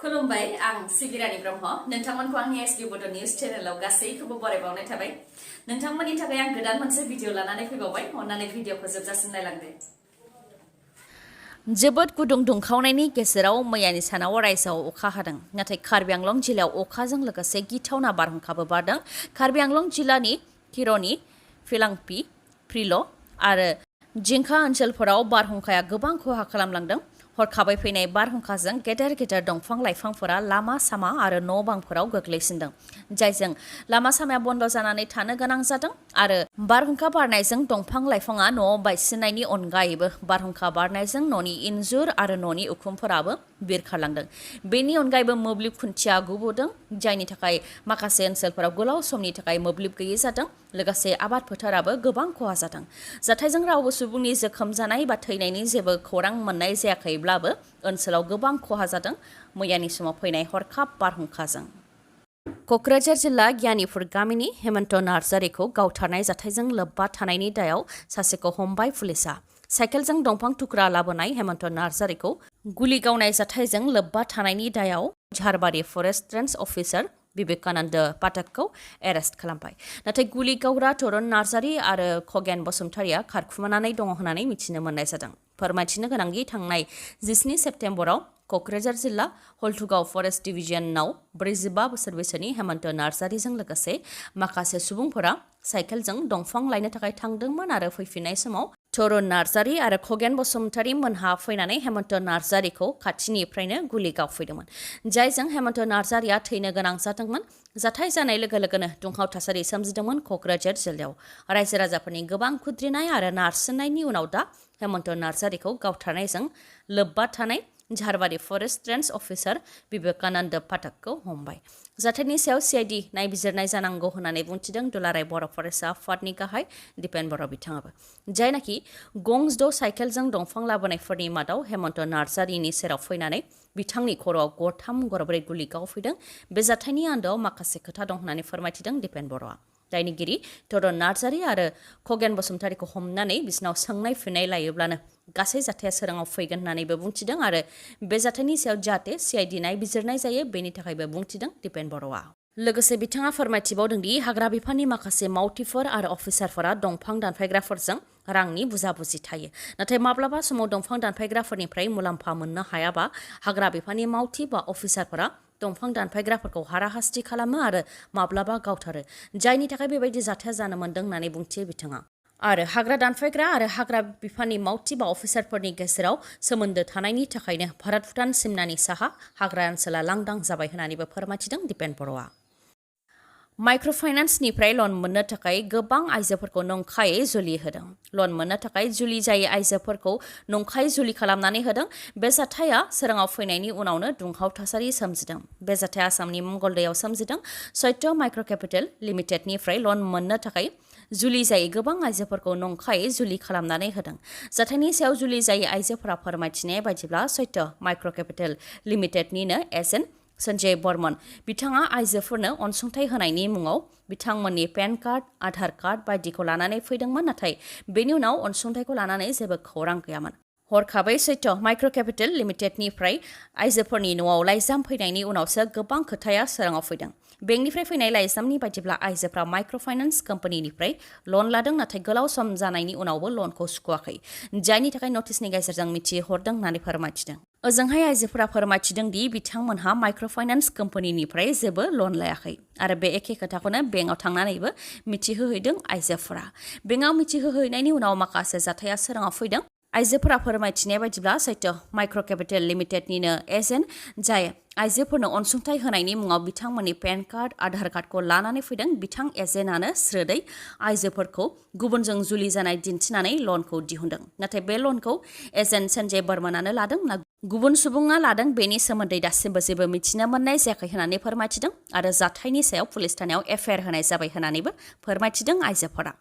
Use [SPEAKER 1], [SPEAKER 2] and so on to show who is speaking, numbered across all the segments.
[SPEAKER 1] खुलुमबाय आं सिबिरानि ब्रह्म नोंथांमोनखौ आंनि एसबि बड' निउज चेनेलाव गासैखौबो बरायबावनाय थाबाय नोंथांमोननि थाखाय आं गोदान मोनसे भिडिअ लानानै फैबावबाय अन्नानै भिडिअखौ जोबजासिम नायलांदो जोबोद गुदुं दुंखावनायनि गेजेराव मैयानि सानाव रायजोआव अखा हादों नाथाय कार्बि आंलं जिल्लायाव अखाजों लोगोसे गिथावना बारहुंखाबो बारदों कार्बि आंलं जिल्लानि किर'नि फिलांपि प्रिल' आरो जिंखा ओनसोलफोराव बारहुंखाया गोबां खहा खालामलांदों हरखाबै फैनाय बारहुंखाजों गेदेर गेदेर दंफां लाइफांफोरा लामा सामा आरो न' बांफोराव गोग्लैसिनदों जायजों लामा सामाया बन्द जानानै थानो गोनां जादों आरो बारहुंखा बारनायजों दंफां लाइफाङा न'आव बायसिननायनि अनगायैबो बारहुंखा बारनायजों न'नि इन्जुर आरो न'नि उखुमफोराबो बिरखारलांदों बेनि अनगायैबो मोब्लिब खुन्थिया गुबुदों जायनि थाखाय माखासे ओनसोलफोराव गोलाव समनि थाखाय मोब्लिब गैयै जादों लोगोसे आबाद फोथाराबो गोबां खहा जादों जाथायजों रावबो सुबुंनि जोखोम जानाय बा थैनायनि जेबो खौरां मोननाय जायाखैब्लाबो ओनसोलाव गोबां खहा जादों मैयानि समाव फैनाय हरखाब बारहुंखाजों क'क्राझार जिल्ला गियानिपुर गामिनि हेमन्त नार्जारिखौ गावथारनाय जाथायजों लोब्बा थानायनि दायाव सासेखौ हमबाय पुलिसा साइकेलजों दंफां थुख्रा लाबोनाय हेमन्त नार्जारिखौ गुलि गावनाय जाथायजों लोब्बा थानायनि दायाव Jharbari forest range officer Bibekananda पाठकखौ एरेस्ट खालामबाय नाथाय गुलि गावग्रा तरुन नार्जारि आरो खगेन बसुमतारिया खारखुमानानै दङ होननानै मिथिनो मोननाय जादों फोरमायथिनो गोनांदि थांनाय 17 सेप्तेम्बराव क'क्राझार जिल्ला हल्थुगाव फरेस्ट डिभिजनाव 45 बोसोर बैसोनि हेमन्त नार्जारिजों लोगोसे माखासे सुबुंफोरा साइकेलजों दंफां लायनो थाखाय थांदोंमोन आरो फैफिननाय समाव तरुन नार्जारि आरो खगेन बसुमतारि मोनहा फैनानै हेमन्त नार्जारिखौ खाथिनिफ्रायनो गुलि गावफैदोंमोन जायजों हेमन्त नार्जारिया थैनो गोनां जादोंमोन जाथाय जानाय लोगो लोगोनो दुंहाव थासारि सोमजिदोंमोन क'क्राझार जिल्लायाव रायजो राजाफोरनि गोबां खुद्रिनाय आरो नारसिननायनि उनाव दा हेमन्त नार्जारिखौ गावथारनायजों लोब्बा थानाय झारबारि फरेस्ट रेन्ज अफिसार बिबेकानन्द पाठकखौ हमबाय जाथायनि सायाव सिआइडि नायबिजिरनाय जानांगौ होननानै बुंथिदों दुलाराय बर' फरायसा आफादनि गाहाय दिपेन बर' बिथाङाबो जायनाखि गंजिद' साइकेलजों दंफां लाबोनायफोरनि मादाव हेमन्त नार्जारिनि सेराव फैनानै बिथांनि खर'आव गरथाम गरब्रै गुलि गावफैदों बे जाथायनि आन्दोआव माखासे खोथा दं होननानै फोरमायथिदों दिपेन बर'आ दायनिगिरि तरुन नार्जारि आरो खगेन बसुमतारिखौ हमनानै बिसिनाव सोंनाय फिननाय लायोब्लानो गासै जाथाया सोराङाव फैगोन होननानैबो बुंथिदों आरो बे जाथायनि सायाव जाहाथे सिआइडि नायबिजिरनाय जायो बेनि थाखायबो बुंथिदों दिपेन बर'आ लोगोसे बिथाङा फोरमायथिबावदों दि हाग्रा बिफाननि माखासे मावथिफोर आरो अफिसारफोरा दंफां दानफायग्राफोरजों रांनि बुजाबुजि थायो नाथाय माब्लाबा समाव दंफां दानफायग्राफोरनिफ्राय मुलाम्फा मोननो हायाबा हाग्रा बिफाननि मावथि बा अफिसारफोरा दंफां दानफायग्राफोरखौ हाराहास्ति खालामो आरो माब्लाबा गावथारो जायनि थाखाय बेबायदि जाथाया जानो मोन्दों होननानै बुंथियो बिथाङा आरो हाग्रा दानफायग्रा आरो हाग्रा बिफाननि मावथि बा अफिसारफोरनि गेजेराव सोमोन्दो थानायनि थाखायनो भारत भुटान सिमनानि साहा हाग्रा ओनसोला लांदां जाबाय होननानैबो फोरमायथिदों दिपेन बर'आ माइक्र' फाइनान्सनिफ्राय लन मोननो थाखाय गोबां आइजोफोरखौ नंखायै जुलि होदों लन मोननो थाखाय जुलि जायै आइजोफोरखौ नंखायै जुलि खालामनानै होदों बे जाथाया सोराङाव फैनायनि उनावनो दुंहाव थासारि सोमजिदों बे जाथाया आसामनि मंगलदैयाव सोमजिदों सत्य माइक्र' केपिटेल लिमिटेडनिफ्राय लन मोननो थाखाय जुलि जायै गोबां आइजोफोरखौ नंखायै जुलि खालामनानै होदों जाथायनि सायाव जुलि जायै आइजोफोरा फोरमायथिनाय बायदिब्ला सत्य माइक्र' केपिटेल लिमिटेडनिनो एजेन्ट सन्जय बर्मन बिथाङा आइजोफोरनो अनसुंथाइ होनायनि मुङाव बिथांमोननि पेन कार्ड आधार कार्ड बायदिखौ लानानै फैदोंमोन नाथाय बेनि उनाव अनसुंथाइखौ लानानै जेबो खौरां गैयामोन हरखाबै सत्य माइक्र' केपिटेल लिमिटेडनिफ्राय आइजोफोरनि न'आव लाइजाम फैनायनि उनावसो गोबां खोथाया सोराङाव फैदों बेंकनिफ्राय फैनाय लाइजामनि बायदिब्ला आइजोफ्रा माइक्र' फाइनान्स कम्पानिनिफ्राय लन लादों नाथाय गोलाव सम जानायनि उनावबो लनखौ सुख'वाखै जायनि थाखाय नटिसनि गेजेरजों मिथिहरदों होननानै फोरमायथिदों ओजोंहाय आइजोफोरा फोरमायथिदों दि बिथांमोनहा माइक्र' फाइनान्स कम्पानिनिफ्राय जेबो लन लायाखै आरो बे एखे खोथाखौनो बेंकआव थांनानैबो मिथिहोहैदों आइजोफोरा बेंकआव मिथिहोहैनायनि उनाव माखासे जाथाया सोराङाव फैदों आइजोफोरा फोरमायथिनाय बायदिब्ला सत्य माइक्र' केपिटेल लिमिटेडनिनो एजेन्ट जाय आइजोफोरनो अनसुंथाइ होनायनि मुङाव बिथांमोननि पेन कार्ड आधार कार्डखौ लानानै फैदों बिथां एजेन्टआनो स्रोदै आइजोफोरखौ गुबुनजों जुलि जानाय दिन्थिनानै लनखौ दिहुनदों नाथाय बे लनखौ एजेन्ट सन्जय बर्मनानो लादों ना गुबुन सुबुङा लादों बेनि सोमोन्दै दासिमबो जेबो मिथिनो मोननाय जायाखै होननानै फोरमायथिदों आरो जाथायनि सायाव पुलिस थानायाव एफआइआर होनाय जाबाय होननानैबो फोरमायथिदों आइजोफोरा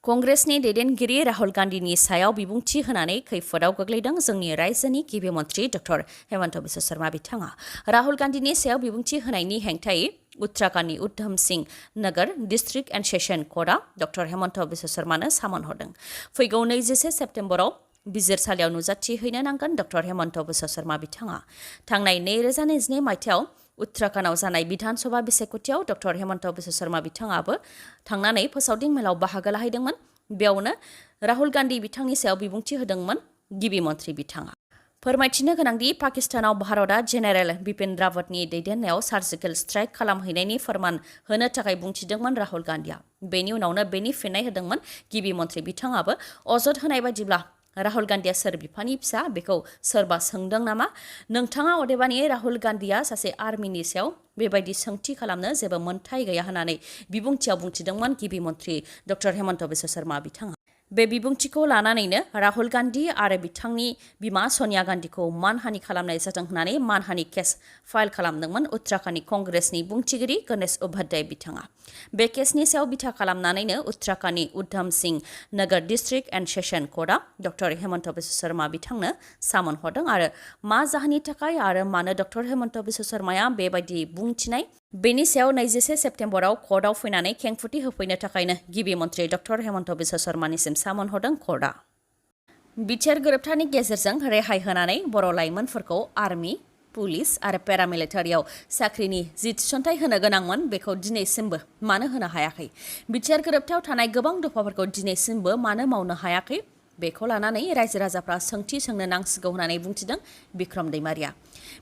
[SPEAKER 1] कंग्रेसनि दैदेनगिरि राहुल गान्धीनि सायाव बिबुंथि होनानै खैफोदाव गोग्लैदों जोंनि रायजोनि गिबि मन्थ्रि डक्टर हेमन्त बिश्व शर्मा बिथाङा राहुल गान्धीनि सायाव बिबुंथि होनायनि हेंथायै उत्तराखंडनि Udham Singh Nagar district and session कर्टआ डक्टर हेमन्त बिश्व शर्मानो सामन हरदों फैगौ 21 सेप्तेम्बराव बिजिरसालियाव नुजाथि हैनो नांगोन डक्टर हेमन्त बिश्व शर्मा बिथाङा। थांनाय 2022 मायथाइयाव उत्तराखन्डआव जानाय बिधानसभा बिसायख'थियाव डक्टर हेमन्त बिश्व शर्मा बिथाङाबो थांनानै फोसावदिं मेलाव बाहागो लाहैदोंमोन। बेयावनो राहुल गान्धी बिथांनि सायाव बिबुंथि होदोंमोन गिबि मन्थ्रि बिथाङा। फोरमायथिनो गोनांदि पाकिस्तानाव भारतआ जेनेरेल बिपिन रावतनि दैदेननायाव सार्जिकेल स्ट्राइक खालामहैनायनि फोरमान होनो थाखाय बुंथिदोंमोन राहुल गान्धीआ। बेनि उनावनो बेनि फिननाय होदोंमोन गिबि मन्थ्रि बिथाङाबो। अजद होनाय बायदिब्ला राहुल गान्धीआ सोर बिफानि फिसा बेखौ सोरबा सोंदों नामा? नोंथाङा अदेबानि राहुल गान्धीआ सासे आर्मिनि सायाव बेबायदि सोंथि खालामनो जेबो मोन्थाय गैया होननानै बिबुंथियाव बुंथिदोंमोन गिबि मन्थ्रि डक्टर हेमन्त बिश्व शर्मा बिथाङा। बे बिबुंथिखौ लानानैनो राहुल गान्धी आरो बिथांनि बिमा सनिया गान्धीखौ मानहानि खालामनाय जादों होननानै मानहानि केस फाइल खालामदोंमोन उत्तराखन्डनि कंग्रेसनि बुंथिगिरि गणेश उपाध्याय बिथाङा। बे केसनि सायाव बिथा खालामनानैनो उत्तराखन्डनि Udham Singh Nagar district and session कर्टआ डक्टर हेमन्त बिश्व शर्मा बिथांनो सामन हरदों आरो मा जाहोननि थाखाय आरो मानो डक्टर हेमन्त बिश्व शर्माया बेबायदि बुंथिनाय बेनि सायाव 21 सेप्तेम्बराव कर्टआव फैनानै खेंफुथि होफैनो थाखायनो गिबि मन्थ्रि डक्टर हेमन्त बिश्व शर्मानिसिम सामन हरदों कर्टआ। बिटिआर गोरोबथानि गेजेरजों रेहाय होनानै बर' लाइमोनफोरखौ आर्मि, पुलिस आरो पेरामिलिटारियाव साख्रिनि जि थिसनथाइ होनो गोनांमोन बेखौ दिनैसिमबो मानो होनो हायाखै? बिटिआर गोरोबथायाव थानाय गोबां दफाफोरखौ दिनैसिमबो मानो मावनो हायाखै? बेखौ लानानै रायजो राजाफ्रा सोंथि सोंनो नांसिगौ होननानै बुंथिदों बिक्रम दैमारिया।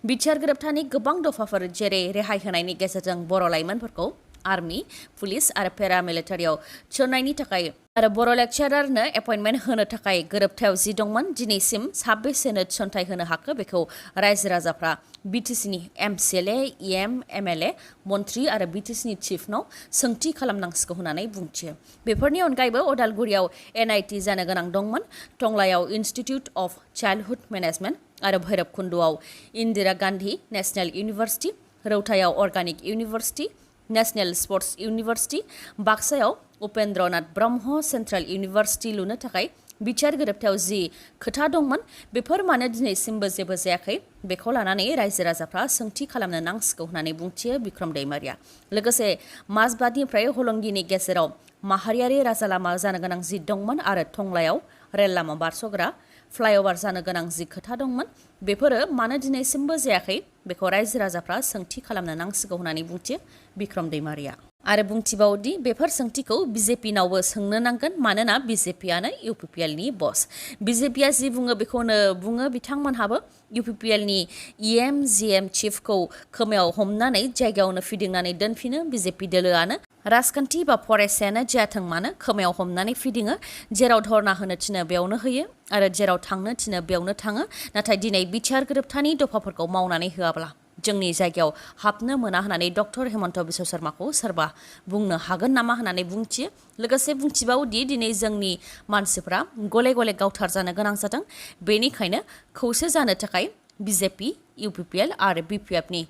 [SPEAKER 1] बिटिआर गोरोबथानि गोबां दफाफोर जेरै रेहाय होनायनि गेजेरजों बर' लाइमोनफोरखौ आर्मि, पुलिस आरो पेरामिलिटारियाव थिसननायनि थाखाय आरो बर' लेक्चारारनो एपइन्टमेन्ट होनो थाखाय गोरोबथायाव जि दंमोन दिनैसिम साबेसेनो थिसनथाइ होनो हाखो बेखौ रायजो राजाफ्रा बिटिसिनि एमसिएलए, इएम, एमएलए, मन्थ्रि आरो बिटिसिनि चिफनाव सोंथि खालामनांसिगौ होननानै बुंथियो। बेफोरनि अनगायैबो अदालगुरियाव एनआइटि जानो गोनां दंमोन, टंलायाव इन्स्टिटिउट अफ चाइल्डहुड मेनेजमेन्ट आरो भैरबकुन्द'आव इन्दिरा गान्धी नेशनेल इउनिभार्सिटि, रौतायाव organic university, national sports university, बाक्सायाव उपेन्द्रनाथ ब्रह्म सेन्ट्रेल इउनिभार्सिटि लुनो थाखाय बिटिआर गोरोबथायाव जि खोथा दंमोन बेफोर मानो दिनैसिमबो जेबो जायाखै बेखौ लानानै रायजो राजाफ्रा सोंथि खालामनो नांसिगौ होननानै बुंथियो बिक्रम दैमारिया। लोगोसे माजबादनिफ्राय हलंगिनि गेजेराव माहारियारि राजा लामा जानो गोनां जि दंमोन आरो टंलायाव रेल लामा बारस'ग्रा फ्लाइअभार जानो गोनां जि खोथा दंमोन बेफोरो मानो दिनैसिमबो जायाखै बेखौ रायजो राजाफ्रा सोंथि खालामनो नांसिगौ होननानै बुंथियो बिक्रम दैमारिया। आरो बुंथिबावदि बेफोर सोंथिखौ बिजेपिनावबो सोंनो नांगोन मानोना बिजेपिआनो इउपिपिएलनि बस। बिजेपिआ जि बुङो बेखौनो बुङो बिथांमोनहाबो इउपिपिएलनि इएम जिएम चिफखौ खोमायाव हमनानै जायगायावनो फिदिंनानै दोनफिनो। बिजेपि दोलोआनो राजखान्थि बा फरायसायानो जायाथों मानो खोमायाव हमनानै फिदिङो। जेराव धरना होनो थिनो बेयावनो होयो आरो जेराव थांनो थिनो बेयावनो थाङो। नाथाय दिनै बिटिआर गोरोबथानि दफाफोरखौ मावनानै होआब्ला जोंनि जायगायाव हाबनो मोना होननानै डक्टर हेमन्त बिश्व शर्माखौ सोरबा बुंनो हागोन नामा होननानै बुंथियो। लोगोसे बुंथिबावदि दिनै जोंनि मानसिफ्रा गले गले गावथार जानो गोनां जादों। बेनिखायनो खौसे जानो थाखाय बिजेपि, इउपिपिएल आरो बिपिएफनि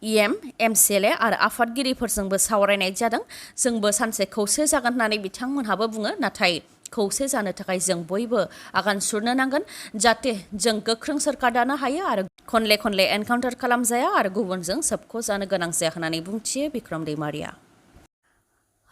[SPEAKER 1] इएम, एमसिएलए आरो आफादगिरिफोरजोंबो सावरायनाय जादों। जोंबो सानसे खौसे जागोन होननानै बिथांमोनहाबो बुङो। नाथाय खौसे जानो थाखाय जों बयबो आगान सुरनो नांगोन जाहाथे जों गोख्रों सोरखार दानो हायो आरो खनले खनले एनकाउन्टार खालामजाया आरो गुबुनजों सोबख' जानो गोनां जाया होननानै बुंथियो बिक्रम दैमारिया।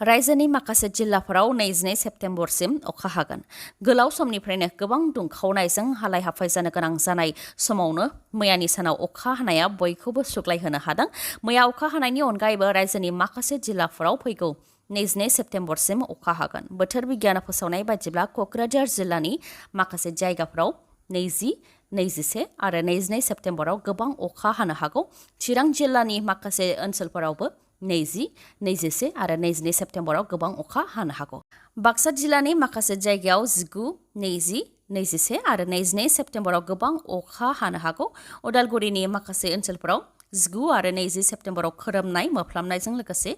[SPEAKER 1] रायजोनि माखासे जिल्लाफोराव 22 सेप्तेम्बरसिम अखा हागोन। गोलाव समनिफ्रायनो गोबां दुंखावनायजों हालाय हाफाय जानो गोनां जानाय समावनो मैयानि सानाव अखा हानाया बयखौबो सुग्लायहोनो हादों। मैया अखा हानायनि अनगायैबो रायजोनि माखासे जिल्लाफोराव फैगौ 22 सेप्तेम्बरसिम अखा हागोन। बोथोर बिगियाना फोसावनाय बायदिब्ला क'क्राझार जिल्लानि माखासे जायगाफोराव 20, 21 आरो 22 सेप्तेम्बराव गोबां अखा हानो हागौ। चिरां जिल्लानि माखासे ओनसोलफोरावबो 20, 21 आरो 22 सेप्तेम्बराव गोबां अखा हानो हागौ। बाक्सा जिल्लानि माखासे जायगायाव 19, 20, 21 आरो 22 सेप्तेम्बराव गोबां अखा हानो हागौ। उदालगुरिनि माखासे ओनसोलफोराव 19 आरो 20 सेप्तेम्बराव खोरोमनाय मोफ्लामनायजों लोगोसे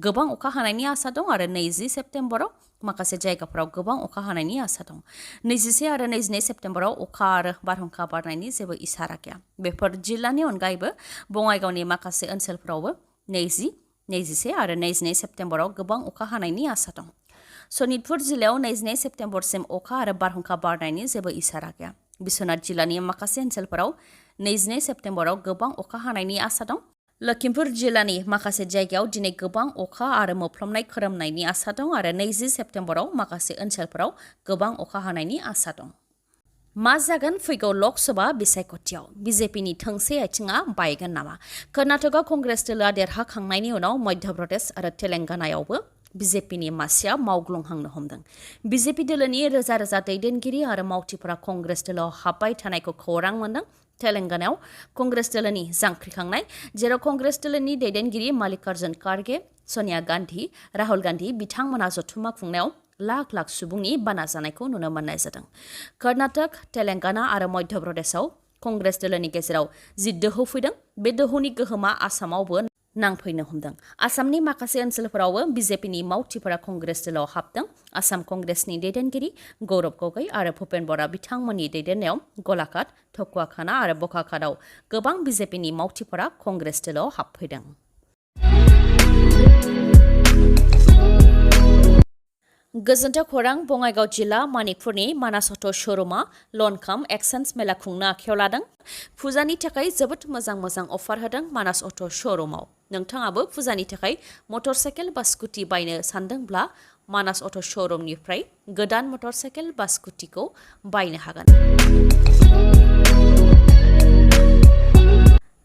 [SPEAKER 1] गोबां अखा हानायनि आसा दं आरो 20 सेप्तेम्बराव माखासे जायगाफोराव गोबां अखा हानायनि आसा दं। 21 आरो 22 सेप्तेम्बराव अखा आरो बारहुंखा बारनायनि जेबो इसारा गैया। बेफोर जिल्लानि अनगायैबो बङाइगावनि माखासे ओनसोलफोरावबो 20, 21 आरो 22 सेप्तेम्बराव गोबां अखा हानायनि आसा दं। सनितपुर जिल्लायाव 22 सेप्तेम्बरसिम अखा आरो बारहुंखा बारनायनि जेबो इसारा गैया। बिश्वनाथ जिल्लानि माखासे ओनसोलफोराव 22 सेप्तेम्बराव गोबां अखा हानायनि आसा दं। लखिमपुर जिल्लानि माखासे जायगायाव दिनै गोबां अखा आरो मोफ्लामनाय खोरोमनायनि आसा दं आरो 20 सेप्तेम्बराव माखासे ओनसोलफोराव गोबां अखा हानायनि आसा दं। मा जागोन फैगौ लकसभा बिसायख'थियाव बिजेपिनि थोंसे आथिङा बायगोन नामा? कर्नाटकआव कंग्रेस दोलोआ देरहाखांनायनि उनाव मध्य प्रदेश आरो तेलेंगानायावबो बिजेपिनि मासिया मावग्लुंहांनो हमदों। बिजेपि दोलोनि रोजा रोजा दैदेनगिरि आरो मावथिफोरा कंग्रेस दोलोआव हाबबाय थानायखौ खौरां मोनदों। तेलेंगानायाव कंग्रेस दोलोनि जांख्रिखांनाय, जेराव कंग्रेस दोलोनि दैदेनगिरि मल्लिकार्जुन खारगे, सनिया गान्धी, राहुल गान्धी बिथांमोना जथुम्मा खुंनायाव लाख लाख सुबुंनि बाना जानायखौ नुनो मोननाय जादों। कर्नाटक, तेलेंगाना आरो मध्य प्रदेशआव कंग्रेस दोलोनि गेजेराव जि दोहौ फैदों, बे दोहौनि गोहोमा आसामावबो नांफैनो हमदों। आसामनि माखासे ओनसोलफोरावबो बिजेपिनि मावथिफोरा कंग्रेस दोलोआव हाबदों। आसाम कंग्रेसनि दैदेनगिरि गौरब गगৈ आरो भुपेन बरा बिथांमोननि दैदेननायाव गलाघाट, ठकुवाखाना आरो बकाखातआव गोबां बिजेपिनि मावथिफोरा कंग्रेस दोलोआव हाबफैदों। गोजोन्थों खौरां। बङाइगाव जिल्ला मानिकपुरनि मानास अट' श'रुमा लन काम एक्सचेन्ज मेला खुंनो आखायाव लादों। फुजानि थाखाय जोबोद मोजां अफार होदों मानास अट' श'रुमाव। नोंथाङाबो फुजानि थाखाय मटर साइकेल बा स्कुटि बायनो सानदोंब्ला मानास अट' श'रुमनिफ्राय गोदान मटर साइकेल बा स्कुटिखौ बायनो हागोन।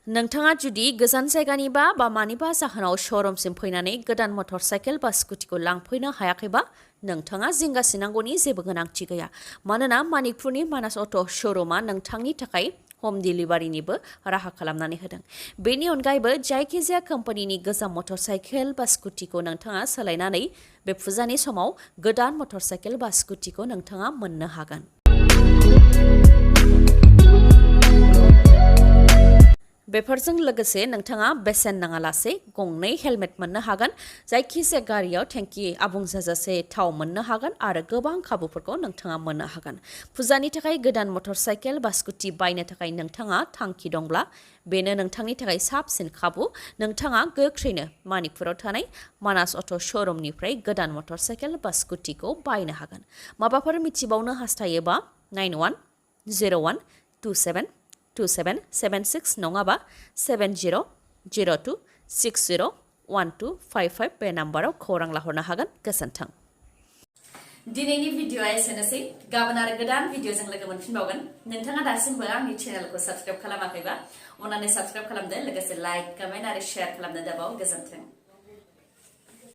[SPEAKER 1] नोंथाङा जुदि गोजान जायगानिबा बा मानिबा जाहोनाव श'रुमसिम फैनानै गोदान मटर साइकेल बा स्कुटिखौ लांफैनो हायाखैबा नोंथाङा जिंगासिनांगौनि जेबो गोनांथि गैया। मानोना मानिकपुरनि मानास अट' श'रुमा नोंथांनि थाखाय हम डिलिभारिनिबो राहा खालामनानै होदों। बेनि अनगायैबो जायखिजाया कम्पानिनि गोजाम मटर साइकेल बा स्कुटिखौ नोंथाङा सोलायनानै बे फुजानि समाव गोदान मटर साइकेल बा स्कुटिखौ नोंथाङा मोननो हागोन। बेफोरजों लोगोसे नोंथाङा बेसेन नाङालासे गंनै हेलमेट मोननो हागोन। जायखिजाया गारियाव टेंकि आबुं जाजासे थाव मोननो हागोन आरो गोबां खाबुफोरखौ नोंथाङा मोननो हागोन। फुजानि थाखाय गोदान मटर साइकेल बा स्कुटि बायनो थाखाय नोंथाङा थांखि दंब्ला बेनो नोंथांनि थाखाय साबसिन खाबु। नोंथाङा गोख्रैनो मानिकपुराव थानाय मानास अट' श'रुमनिफ्राय गोदान मटर साइकेल बा स्कुटिखौ बायनो हागोन। माबाफोर मिथिबावनो हास्थायोबा 9101272776 नङाबा 7002601255 बे नाम्बाराव खौरां लाहरनो हागोन। गोजोन्थों। दिनैनि भिडिअ'आ एसेनोसै। गाबोन आरो गोदान भिडिअ'जों लोगो मोनफिनबावगोन। नोंथाङा दासिमबो आंनि चेनेलखौ साबस्क्राइब खालामाखैबा अन्नानै साबस्क्राइब खालामदो, लोगोसे लाइक, कमेन्ट आरो शेयार खालामनो दाबाव। गोजोन्थों।